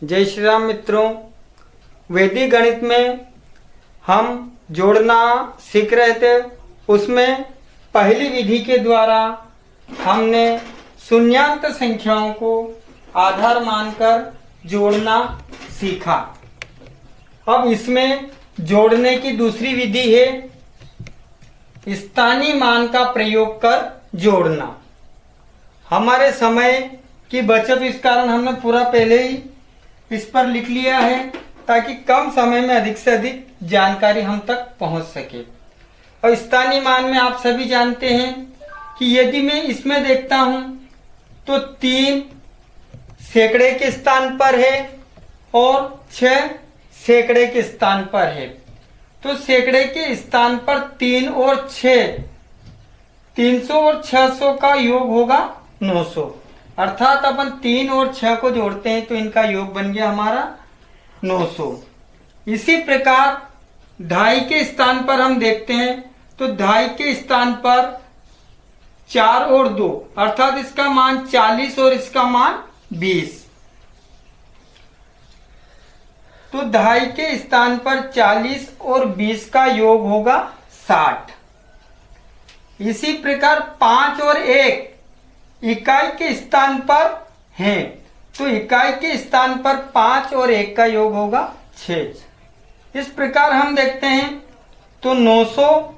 जय श्री राम मित्रों, वैदिक गणित में हम जोड़ना सीख रहे थे। उसमें पहली विधि के द्वारा हमने शून्यान्त संख्याओं को आधार मानकर जोड़ना सीखा। अब इसमें जोड़ने की दूसरी विधि है स्थानीय मान का प्रयोग कर जोड़ना। हमारे समय की बचत इस कारण हमने पूरा पहले ही इस पर लिख लिया है ताकि कम समय में अधिक से अधिक जानकारी हम तक पहुंच सके। और स्थानीय मान में आप सभी जानते हैं कि यदि मैं इसमें देखता हूं तो 3 सैकड़े के स्थान पर है और 6 सैकड़े के स्थान पर है। तो सैकड़े के स्थान पर 3 और 6, 300 और 600 का योग होगा 900। अर्थात अपन 3 और 6 को जोड़ते हैं तो इनका योग बन गया हमारा 900। इसी प्रकार 2.5 के स्थान पर हम देखते हैं तो 2.5 के स्थान पर 4 और 2 अर्थात इसका मान 40 और इसका मान 20। तो 2.5 के स्थान पर 40 और 20 का योग होगा 60। इसी प्रकार 5 और 1 इकाई के स्थान पर हैं तो इकाई के स्थान पर 5 और 1 का योग होगा 6। इस प्रकार हम देखते हैं तो 900,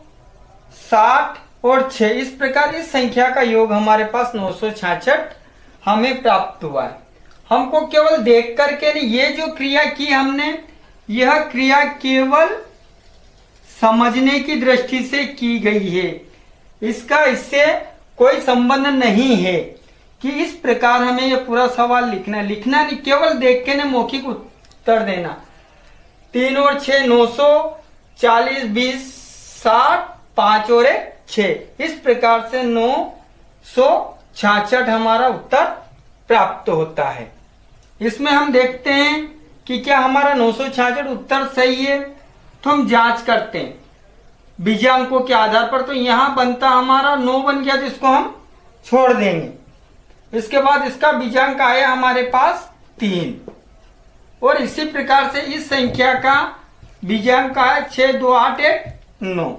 60 और 6, इस प्रकार इस संख्या का योग हमारे पास 966 हमें प्राप्त हुआ है। हमको केवल देख करके नहीं, ये जो क्रिया की हमने, यह क्रिया केवल समझने की दृष्टि से की गई है। इसका इससे कोई संबंध नहीं है कि इस प्रकार हमें यह पूरा सवाल लिखना नहीं, केवल देख के ने मौखिक उत्तर देना। 3 और 6 900, 40, 20, 60, 5 और 1 6, इस प्रकार से 966 हमारा उत्तर प्राप्त होता है। इसमें हम देखते हैं कि क्या हमारा 966 उत्तर सही है, तो हम जांच करते हैं बीजांकों के आधार पर। तो यहां बनता हमारा 9 बन गया तो इसको हम छोड़ देंगे। इसके बाद इसका बीजांक आया हमारे पास 3 और इसी प्रकार से इस संख्या का बीजांक आया 6, 2, 8, 1, 9।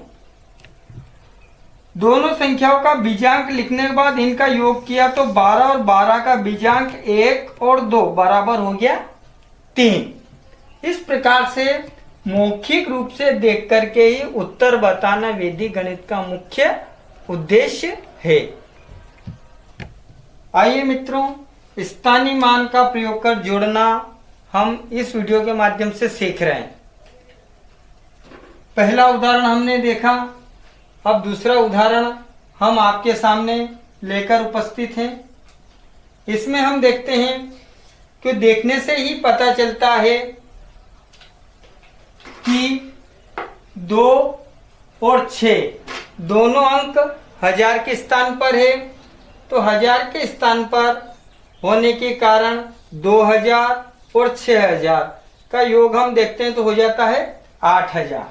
दोनों संख्याओं का बीजांक लिखने के बाद इनका योग किया तो 12 और 12 का बीजांक 1 और 2 बराबर हो गया 3। इस प्रकार से मौखिक रूप से देख करके ही उत्तर बताना वैदिक गणित का मुख्य उद्देश्य है। आइए मित्रों, स्थानीय मान का प्रयोग कर जोड़ना हम इस वीडियो के माध्यम से सीख रहे हैं। पहला उदाहरण हमने देखा, अब दूसरा उदाहरण हम आपके सामने लेकर उपस्थित हैं। इसमें हम देखते हैं कि देखने से ही पता चलता है कि 2 और 6 दोनों अंक 1000 के स्थान पर है। तो 1000 के स्थान पर होने के कारण 2000 और 6000 का योग हम देखते हैं तो हो जाता है 8000।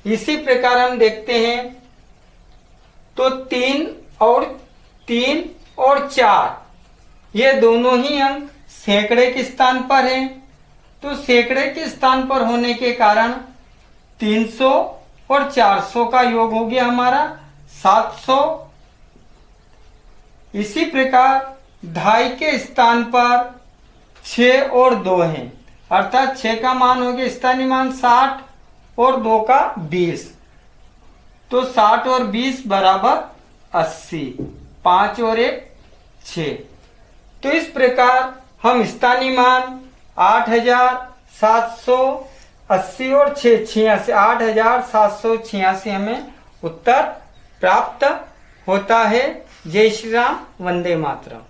इसी प्रकार हम देखते हैं तो 3 और 4 ये दोनों ही अंक सैकड़े के स्थान पर हैं। तो सैकड़े के स्थान पर होने के कारण 300 और 400 का योग हो गया हमारा 700। इसी प्रकार 2.5 के स्थान पर 6 और 2 हैं अर्थात 6 का मान हो गया स्थानीय मान 60 और 2 का 20। तो 60 और 20 बराबर 80, 5 और 1 6। तो इस प्रकार हम स्थानीय मान 8780 और 6 86, 8786 हमें उत्तर प्राप्त होता है। जय श्री राम, वंदे मातरम।